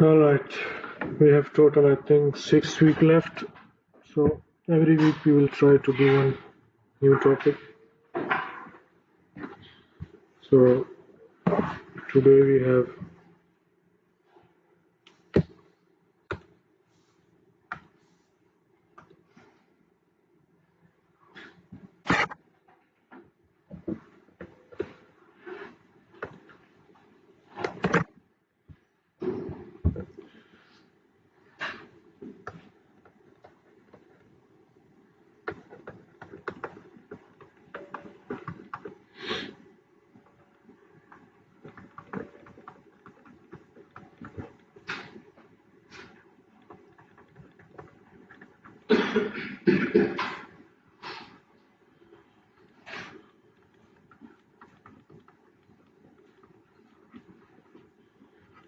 Alright, we have total I think 6 weeks left. So every week we will try to do one new topic. So today we have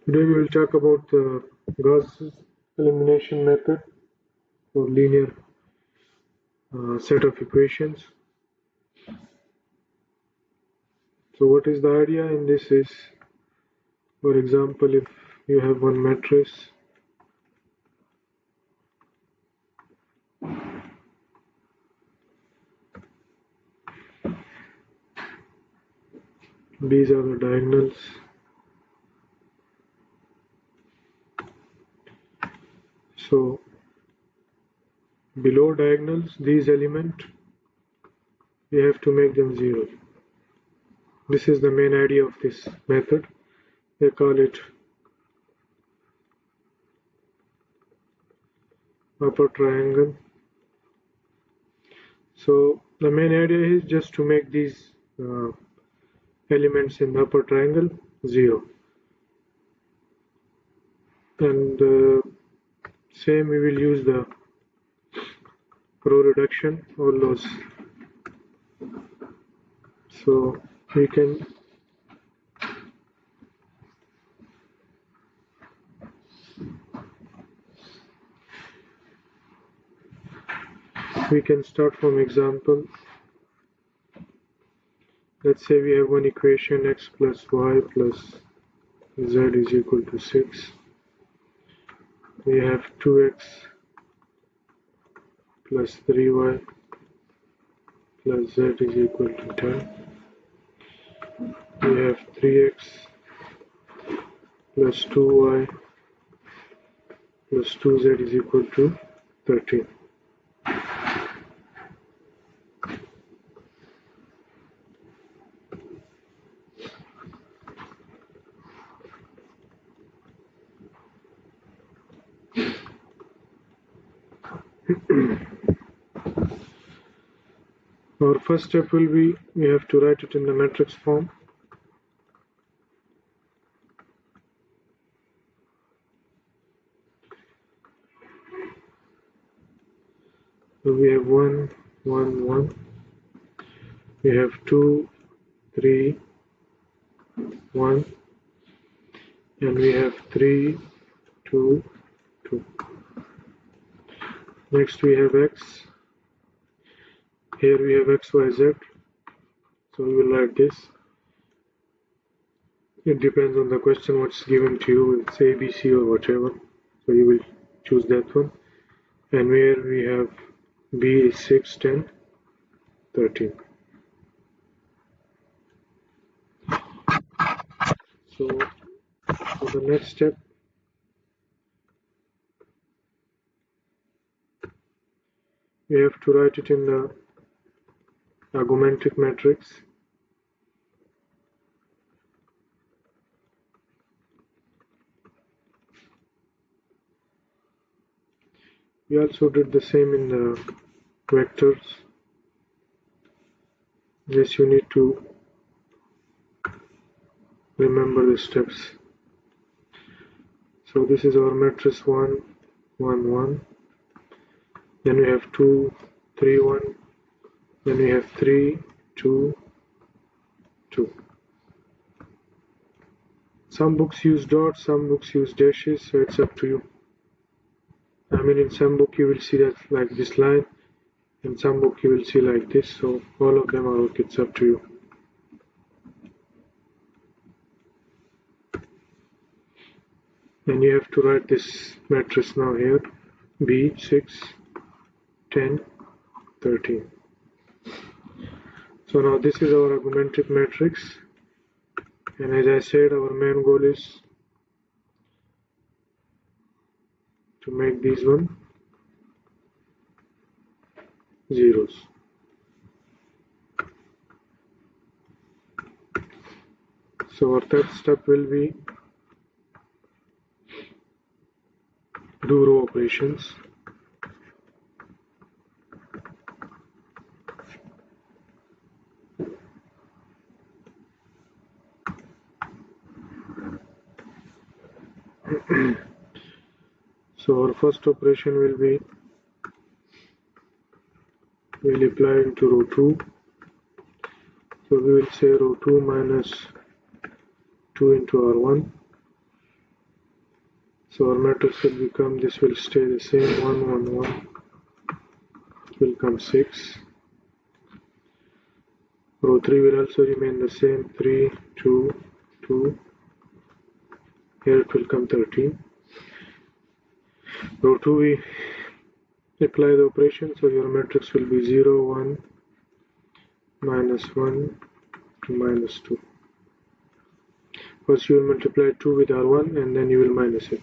today we will talk about the Gauss elimination method for linear set of equations. So what is the idea in this is, for example, if you have one matrix these are the diagonals. So below diagonals, these elements, we have to make them 0. This is the main idea of this method. They call it upper triangle. So the main idea is just to make these elements in the upper triangle 0. And same we will use the row reduction, all those. So we can start from example. Let's say we have one equation x plus y plus z is equal to 6. We have 2x plus 3y plus z is equal to 10. We have 3x plus 2y plus 2z is equal to 13. Our first step will be, we have to write it in the matrix form. So we have 1, 1, 1. We have 2, 3, 1. And we have 3, 2, 2. Next we have x. Here we have x, y, z. So we will write this. It depends on the question what's given to you. It's A, B, C or whatever. So you will choose that one. And where we have B is 6, 10, 13. So for the next step, we have to write it in the argumentic matrix. We also did the same in the vectors. Yes, you need to remember the steps. So this is our matrix 1, 1, 1. Then we have 2, 3, 1. Then we have 3, 2, 2. Some books use dots, some books use dashes, so it's up to you. I mean, in some book you will see that like this line, in some book you will see like this, so all of them are okay, it's up to you. and you have to write this matrix now here: B 6 10 13. So now this is our argumentic matrix, and as I said, our main goal is to make these one zeros. So our third step will be do row operations. So our first operation will be, we'll apply into row 2. So we will say row 2 minus 2 into R1. So our matrix will become, this will stay the same, 1 1 1 will come 6. Row 3 will also remain the same, 3 2 2. Here it will come 13. Row 2 we apply the operation, so your matrix will be 0 1 minus 1 to minus 2. First you will multiply 2 with R1 and then you will minus it.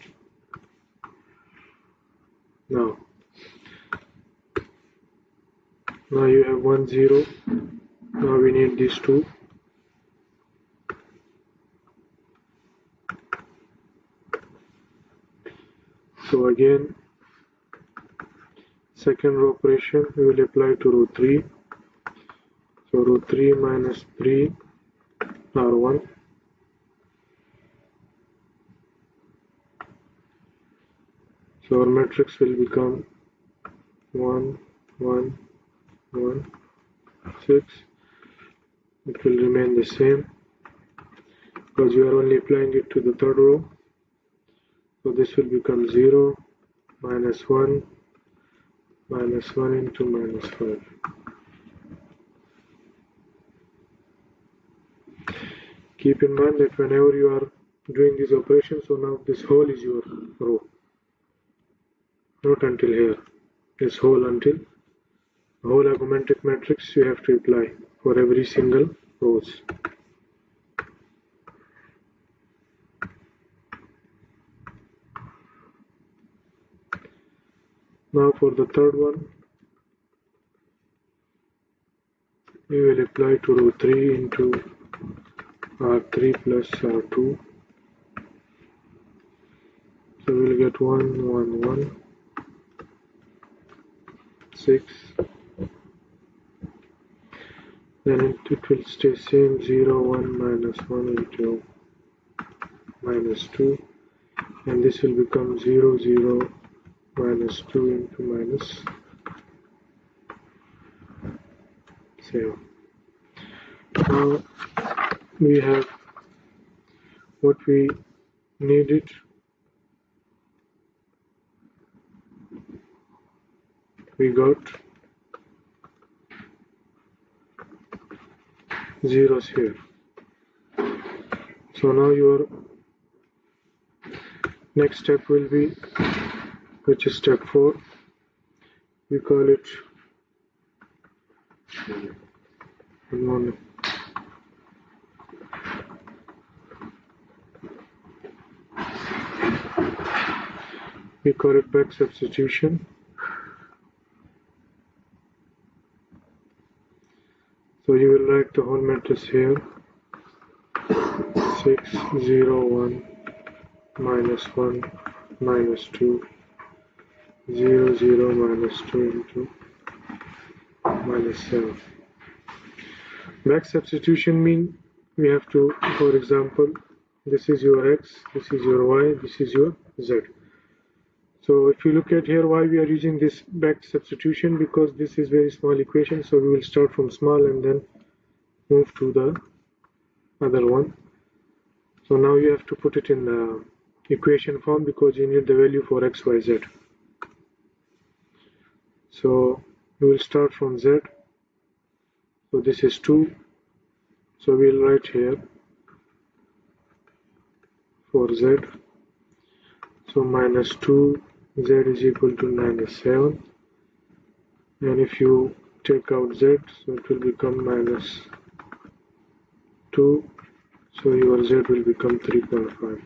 Now you have 1 0. Now we need these two. So again, second row operation we will apply to row 3. So row 3 minus 3 R1. So our matrix will become 1 1 1 6. It will remain the same because you are only applying it to the third row. So this will become 0 minus 1 minus 1 into minus 5. Keep in mind that whenever you are doing these operations, so now this whole is your row, not until here. This whole until the whole argumentic matrix you have to apply for every single rows. Now for the third one, we will apply to row 3 into R3 plus R2. So we will get 1 1 1 6. Then it will stay same, 0 1 minus 1 into minus 2, and this will become 0 0 minus 2 into minus 7. Now we have what we needed. We got zeros here. So now your next step will be, which is step 4. We call it we call it back substitution. So you will write the whole matrix here: 6 0 1 minus 1 minus 2 0 0 minus 2 into minus 7. Back substitution means we have to, for example, this is your x, this is your y, this is your z. So if you look at here, why we are using this back substitution, because this is very small equation, so we will start from small and then move to the other one. So now you have to put it in the equation form because you need the value for x, y, z. So we will start from z. So this is 2. So we'll write here for z. So minus 2 z is equal to minus 7, and if you take out z, so it will become minus 2, so your z will become 3.5.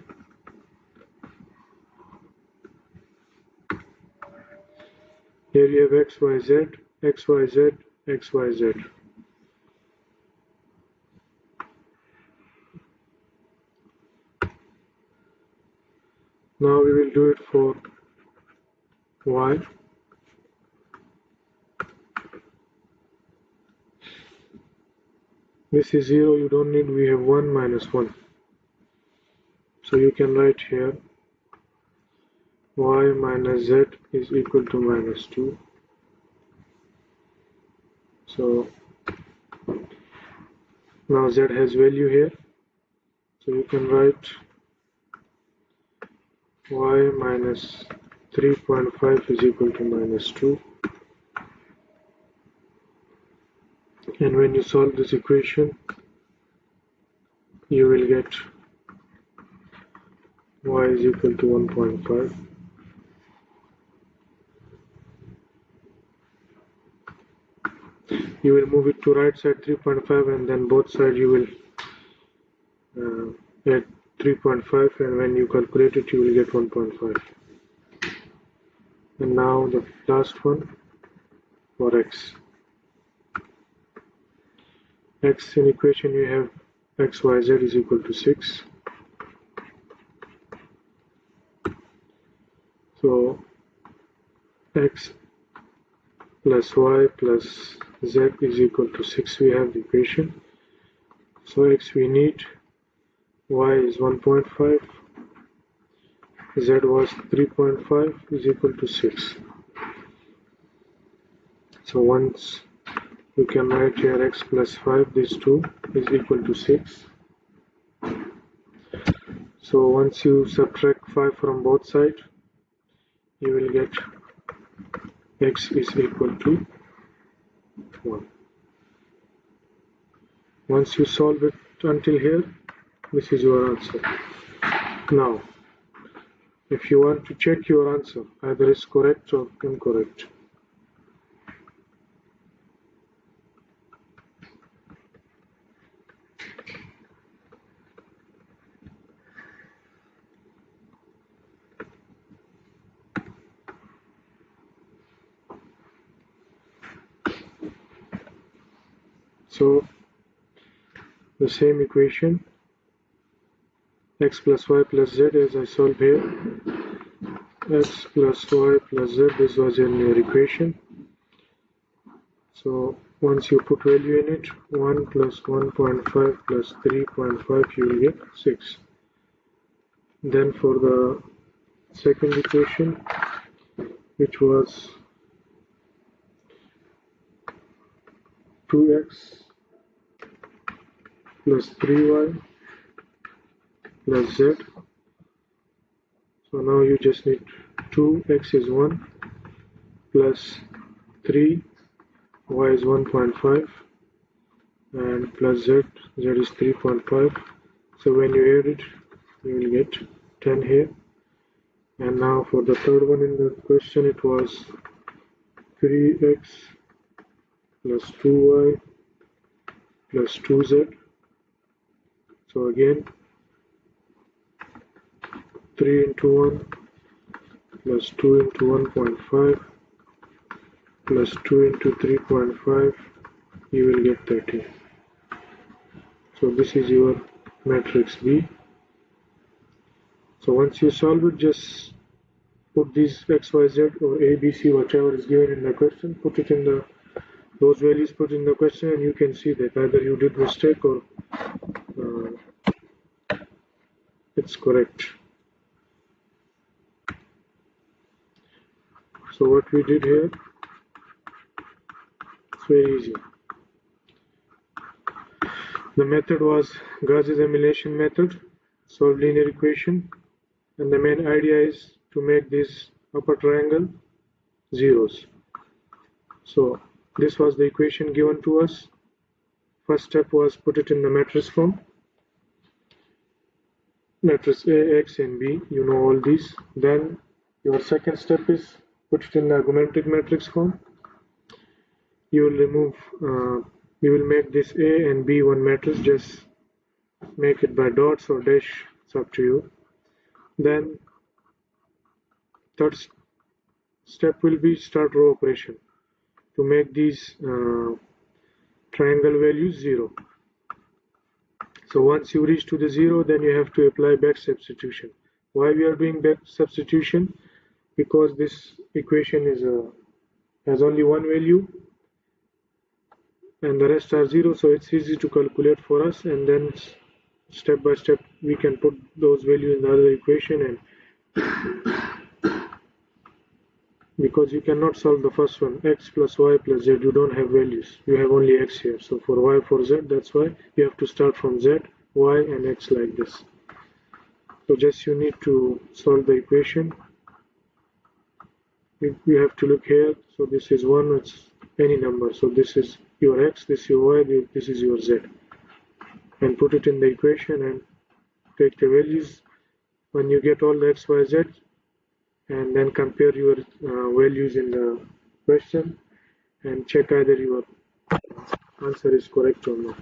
Here you have x, y, z, x, y, z, x, y, z. Now we will do it for y. This is 0, you don't need, we have 1 minus 1. So you can write here y minus z is equal to minus 2. So now z has value here. So you can write y minus 3.5 is equal to minus 2. And when you solve this equation, you will get y is equal to 1.5. You will move it to right side 3.5, and then both sides you will add 3.5, and when you calculate it, you will get 1.5. And now the last one for x. X in equation you have x, y, z is equal to 6. So x plus y plus z is equal to 6. We have the equation. So x we need, y is 1.5, z was 3.5 is equal to 6. So once you can write here x plus 5, these two is equal to 6. So once you subtract 5 from both sides, you will get x is equal to 1. Once you solve it until here, this is your answer. Now, if you want to check your answer, either it's correct or incorrect. So the same equation, x plus y plus z, as I solve here, x plus y plus z, this was in your equation. So once you put value in it, 1 plus 1.5 plus 3.5, you will get 6. Then for the second equation, which was 2x plus 3y plus z. So now you just need 2x is 1 plus 3, y is 1.5, and plus z is 3.5. So when you add it, you will get 10 here. And now for the third one in the question, it was 3x plus 2y plus 2z. So again, 3 into 1 plus 2 into 1.5 plus 2 into 3.5, you will get 30. So this is your matrix B. So once you solve it, just put these x, y, z or a, b, c, whatever is given in the question, put it in the, those values put in the question, and you can see that either you did mistake or it's correct. So what we did here, it's very easy. The method was Gauss's elimination method, solve linear equation, and the main idea is to make this upper triangle zeros. So this was the equation given to us. First step was put it in the matrix form. matrix A, X and B, you know all these. Then your second step is put it in the argumented matrix form. You will remove, you will make this A and B one matrix, just make it by dots or dash, it's up to you. Then third step will be start row operation to make these triangle values 0. So once you reach to the 0, then you have to apply back substitution. Why we are doing back substitution? Because this equation is has only one value and the rest are 0, so it's easy to calculate for us, and then step by step we can put those values in the other equation. And because you cannot solve the first one, x plus y plus z, you don't have values, you have only x here. So for y, for z, that's why you have to start from z, y and x like this. So just you need to solve the equation. You have to look here. So this is 1, it's any number, so this is your x, this is your y, this is your z, and put it in the equation and take the values when you get all the x, y, z, and then compare your values in the question and check either your answer is correct or not.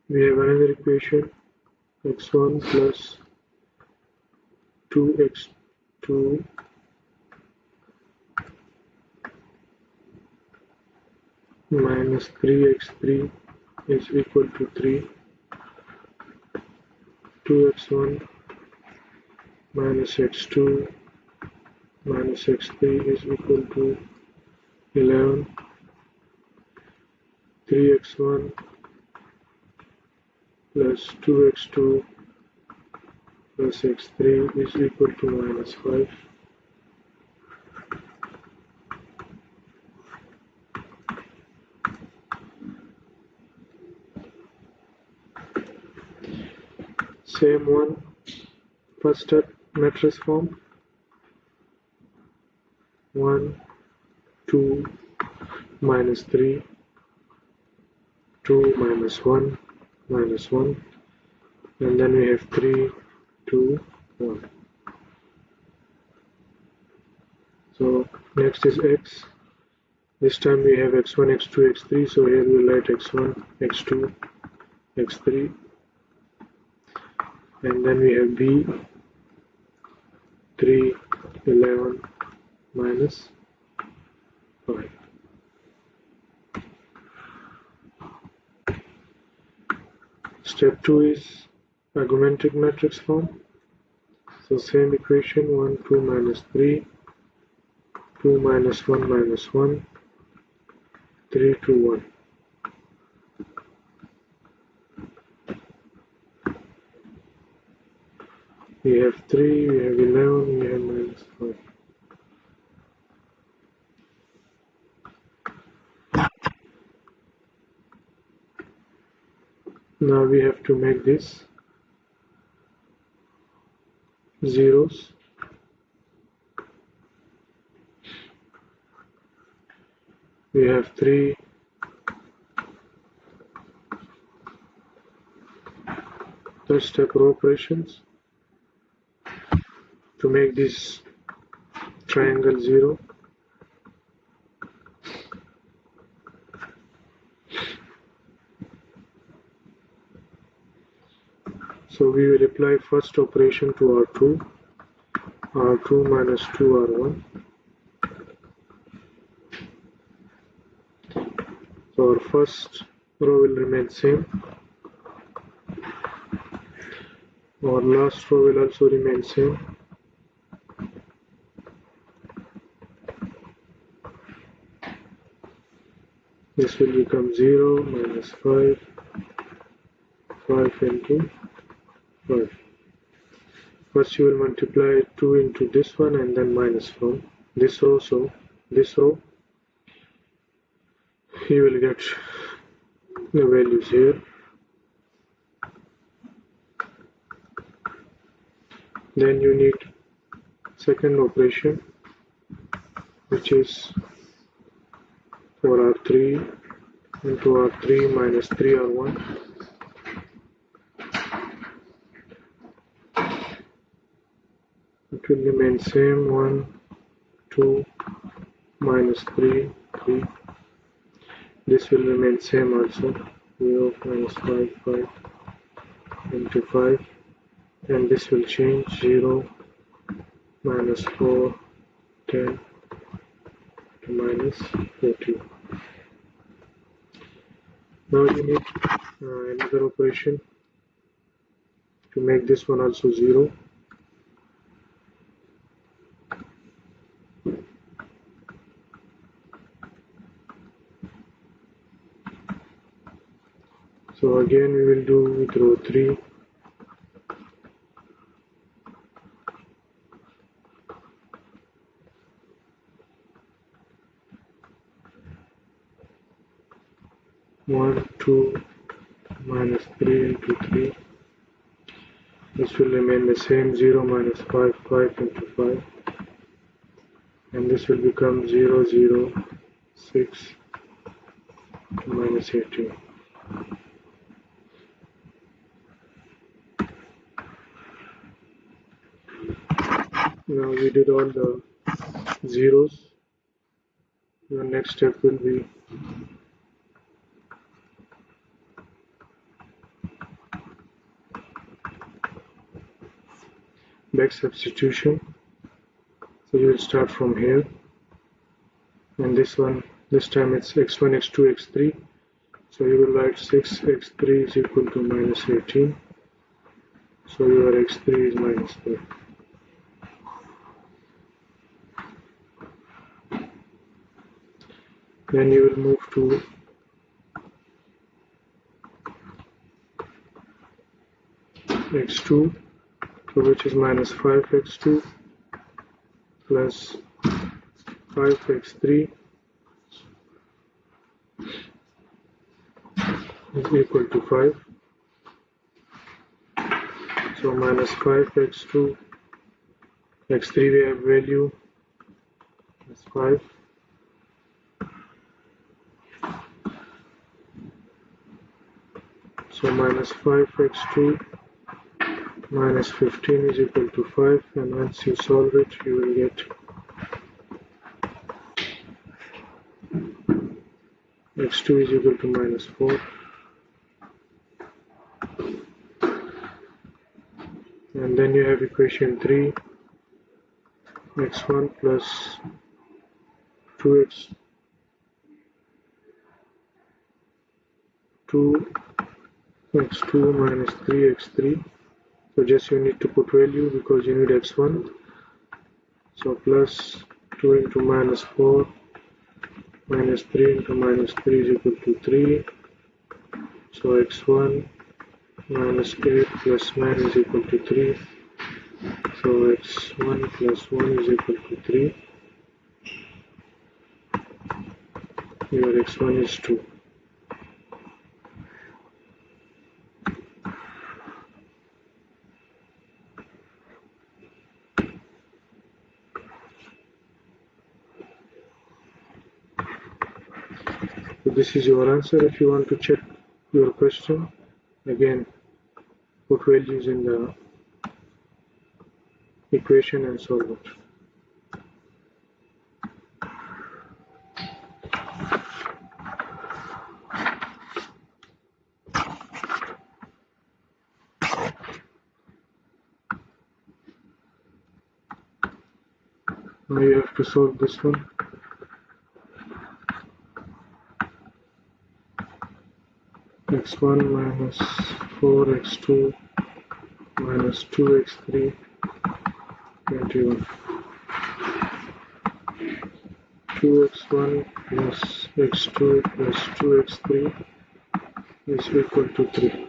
We have another equation, x1 plus 2x2 minus 3x3 is equal to 3. 2x1 minus x2 minus x3 is equal to 11. 3x1 plus 2x2 plus x3 is equal to minus 5. Same one, first step, matrix form. 1, 2, minus 3, 2, minus 1, minus 1, and then we have 3, 2, 1. So next is x. This time we have x1, x2, x3, so here we write x1, x2, x3, and then we have b, 3, 11, minus 5. Step 2 is argumented matrix form. So same equation, 1, 2, minus 3, 2, minus 1, minus 1, 3, 2, 1. We have 3, we have 11, we have minus 5. Now we have to make this zeros. We have 3, third step row operations to make this triangle 0. So we will apply first operation to R2, R2 minus 2R1. So our first row will remain same. Our last row will also remain same. This will become 0, minus 5, 5 into 5. First you will multiply 2 into this one and then minus from this row. So this row you will get the values here. Then you need second operation, which is for R3 into R3 minus 3R1. It will remain same, 1, 2, minus 3, 3. This will remain same also, 0, minus 5, 5, into 5. And this will change, 0, minus 4, 10, to minus 14. Now you need another operation to make this one also 0. So again we will do with row 3. One, 2, minus 3 into 3. This will remain the same, 0, minus 5, 5 into 5. And this will become 0, 0, 6, to minus 18. Now we did all the zeros. Your next step will be back substitution. So you will start from here, and this time it's x1, x2, x3. So you will write 6x3 is equal to minus 18. So your x3 is minus 3. Then you will move to x2, so which is minus 5x2 plus 5x3 is equal to 5. So minus 5x2, x3 we have value is 5. So minus 5x2 minus 15 is equal to 5, and once you solve it you will get x2 is equal to minus 4. And then you have equation 3, x1 plus 2x 2x2 minus 3x3. So just you need to put value because you need x1. So plus 2 into minus 4 minus 3 into minus 3 is equal to 3. So x1 minus 8 plus 9 is equal to 3. So x1 plus 1 is equal to 3. Your x1 is 2. So this is your answer. If you want to check your question, again put values in the equation and solve it. Now you have to solve this one. x1 minus 4x2 minus 2x3 21. 2x1 plus x2 plus 2x3 is equal to 3.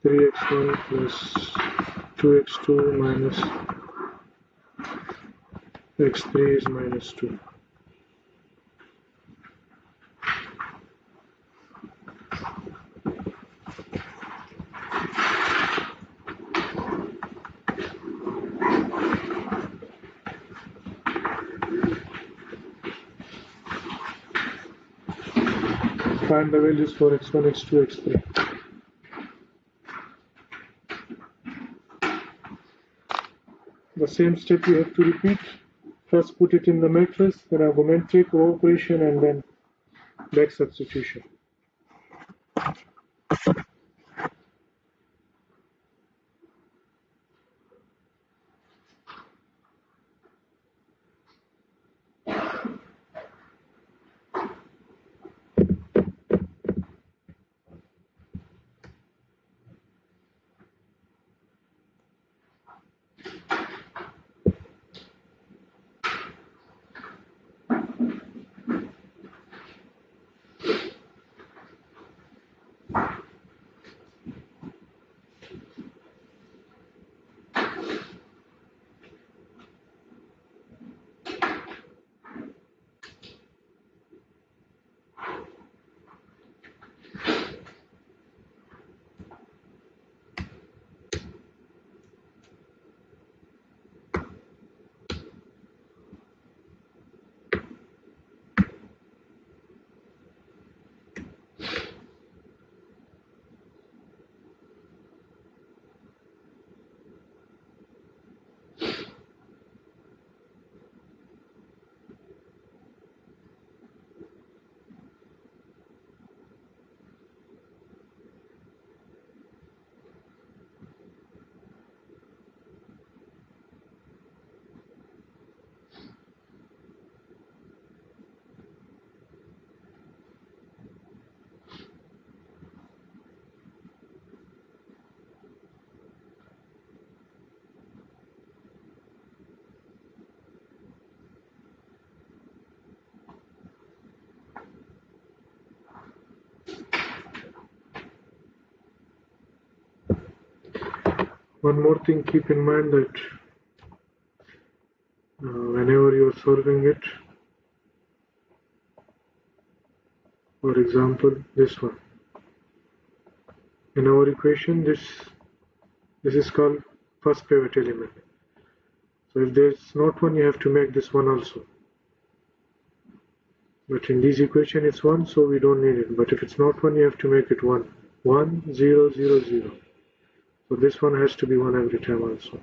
3x1 plus 2x2 minus x3 is minus 2. find the values for x1, x2, x3. The same step you have to repeat. First put it in the matrix, then argumentric operation, and then back substitution. One more thing, keep in mind that whenever you are solving it, for example, this one, in our equation, this is called first pivot element. So if there's not one, you have to make this one also. But in this equation, it's one, so we don't need it. But if it's not one, you have to make it one. 1, 0, 0, 0. So this one has to be one every time also.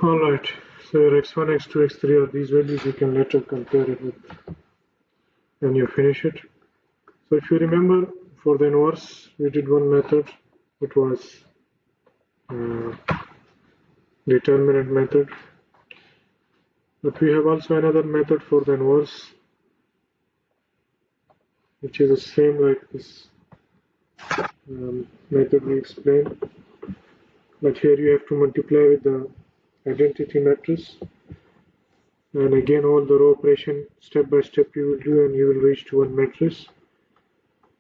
Alright, so your x1, x2, x3 are these values. You can later compare it with when you finish it. So if you remember, for the inverse, we did one method. It was determinant method. But we have also another method for the inverse, which is the same like this method we explained. But here you have to multiply with the identity matrix. And again, all the row operation step by step you will do, and you will reach to one matrix.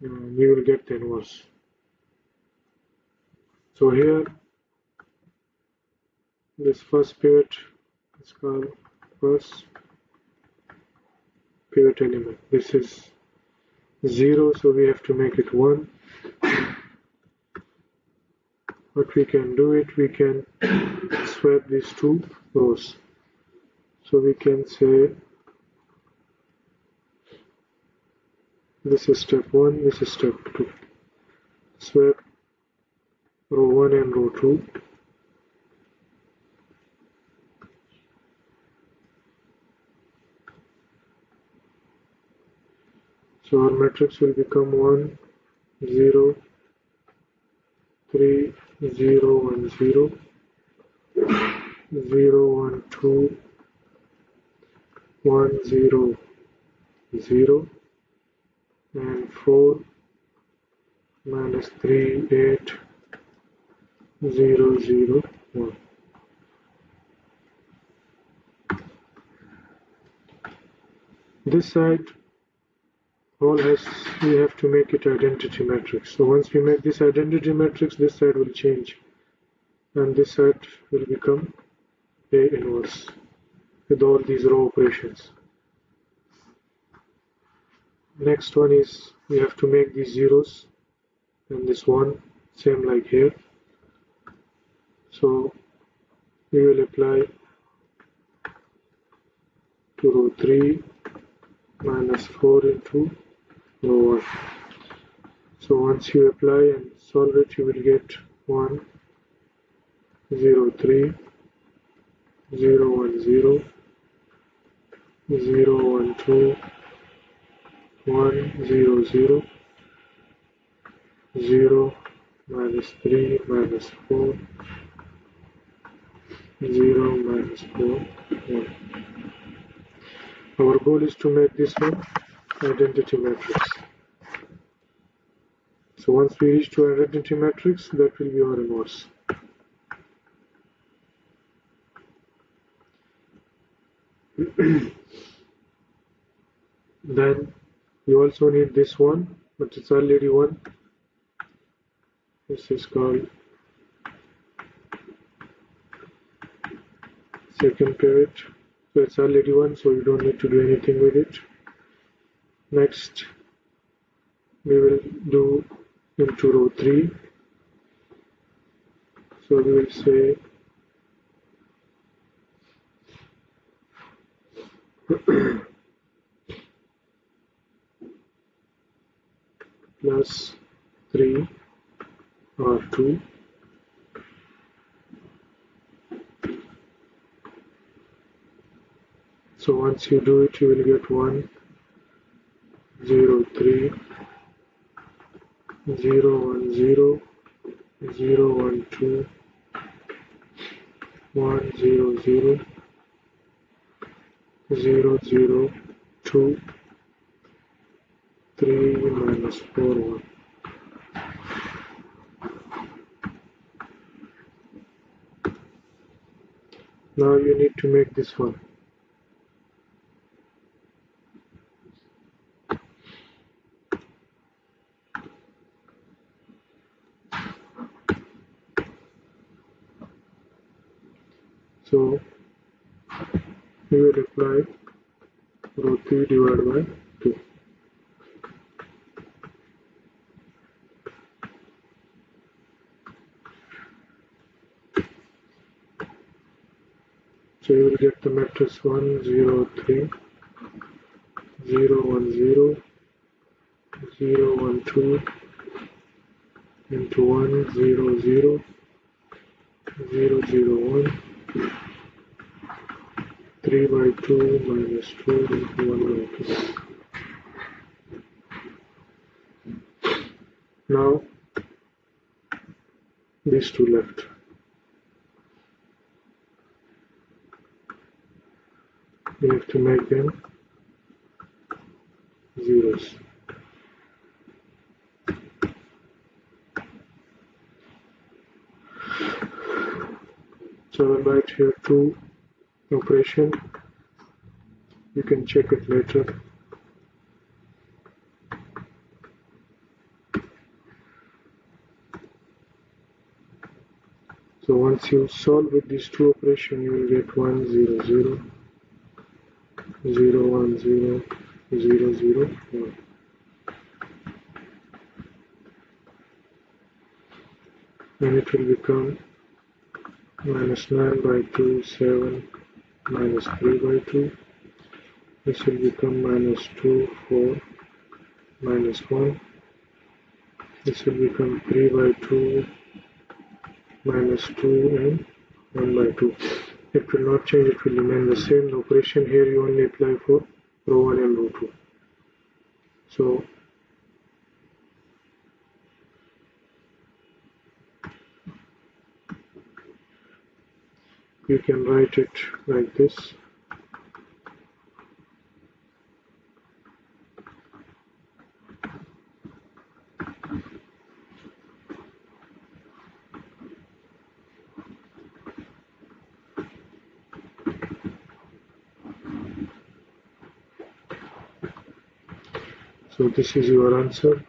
And you will get the inverse. So here, this first pivot is called first pivot element. This is 0, so we have to make it 1. What we can do it, we can swap these two rows. So we can say this is step 1, this is step 2. Swap row 1 and row 2. So our matrix will become 1, 0, 3, 0, 1, 0, 0, 1, 2, 1, 0, 0, and 4, minus 3, 8, 0, 0, 1. This side all has, we have to make it identity matrix. So once we make this identity matrix, this side will change, and this side will become A inverse with all these row operations. Next one is we have to make these zeros and this one same like here. So we will apply to row 3 minus 4 into row 1. So once you apply and solve it, you will get 1, 0, 3, 0, 1, 0, 0, 1, 2, 1, 0, 0, 0, minus 3, minus 4, 0, minus 4, 1. Our goal is to make this one identity matrix. So once we reach to identity matrix, that will be our inverse. Then you also need this one, but it's already one. This is called second pivot. So it's already one, so you don't need to do anything with it. Next, we will do into row 3. So we will say plus 3 R2 so once you do it, you will get 1, 0, 3, 0, 1, 0, 0, 1, 2, 1, 0, 0, 0, 0, 2, 3, minus 4, 1. Now you need to make this one. So we will apply row 3 divided by 2. So you will get the matrix 1, 0, 3, 0, 1, 0, 0, 1, 2, into 1, 0, 0, 0, 0, 1, 3 by 2 minus 2 into 1 by 2. Now these two left. We have to make them zeros. So I will write here 2 operation. You can check it later. So once you solve with these 2 operations, you will get 1 0 0 0 1 0 0 0 1. And it will become minus 9 by 2 7 minus 3 by 2. This will become minus 2 4 minus 1. This will become 3 by 2 minus 2 and 1 by 2. It will not change, it will remain the same. The operation here you only apply for row 1 and row 2. So you can write it like this. So this is your answer.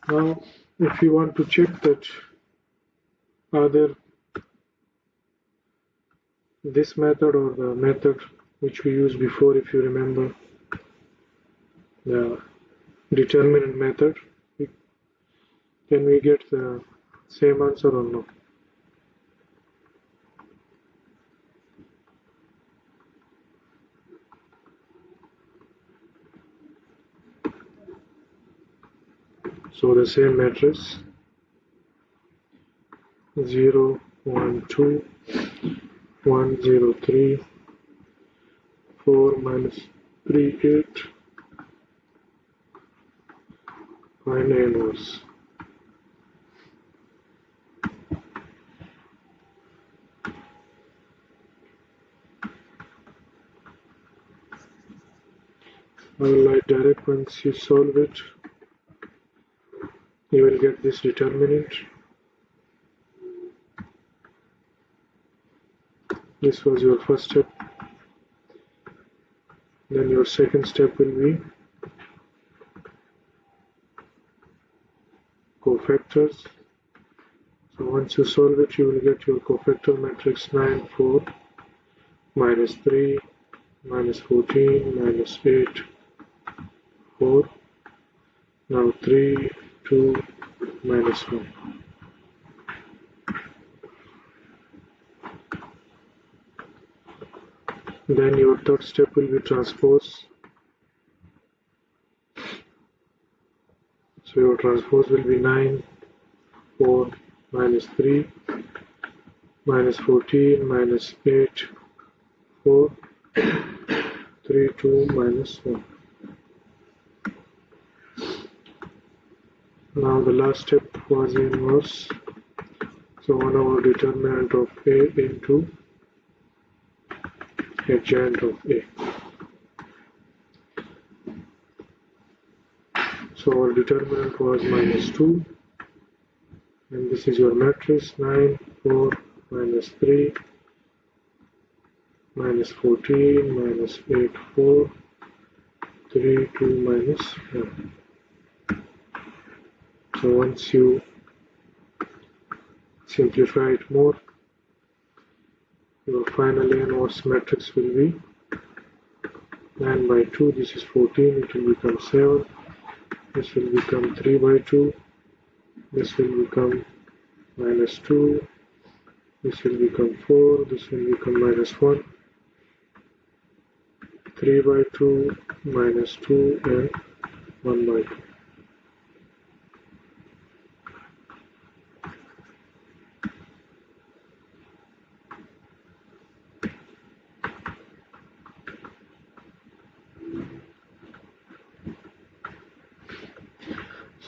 Now, if you want to check that either this method or the method which we used before, if you remember, the determinant method, can we get the same answer or no? So the same matrix 0 1 2 1 0 3 4 minus 3 8 find the inverse. I will write direct. Once you solve it, you will get this determinant. This was your first step. Then your second step will be cofactors. So once you solve it, you will get your cofactor matrix 9 4 minus 3 minus 14 minus 8 4. Now 3 2 minus 1. Then your third step will be transpose. So your transpose will be 9 4 minus 3 minus 14 minus 8 4 3 2 minus 1. Now the last step was inverse. So 1 over determinant of A into adjoint of A. So our determinant was minus 2, and this is your matrix 9 4 minus 3 minus 14 minus 8 4 3 2 minus 1. So once you simplify it more, your final inverse matrix will be 9 by 2. This is 14. It will become 7. This will become 3 by 2. This will become minus 2. This will become 4. This will become minus 1. 3 by 2 minus 2 and 1 by 2.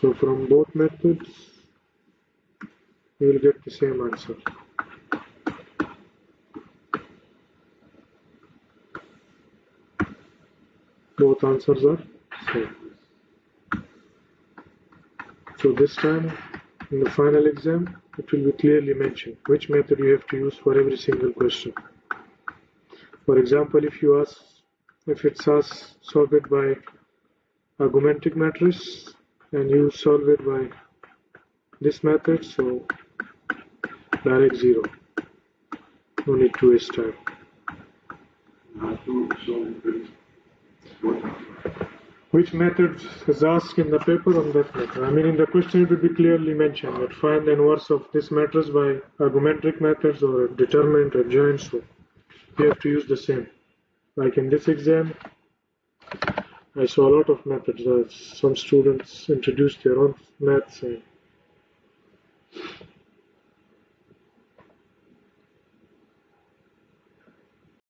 So from both methods, you will get the same answer. Both answers are same. So this time, in the final exam, it will be clearly mentioned which method you have to use for every single question. For example, if it's asked solve it by argumentic matrix and you solve it by this method, so direct 0. No need to waste time. Which method is asked in the paper on that method? I mean, in the question it will be clearly mentioned that find the inverse of this matrix by argumentic methods or determinant or joint. So you have to use the same. Like in this exam, I saw a lot of methods. Some students introduced their own maths and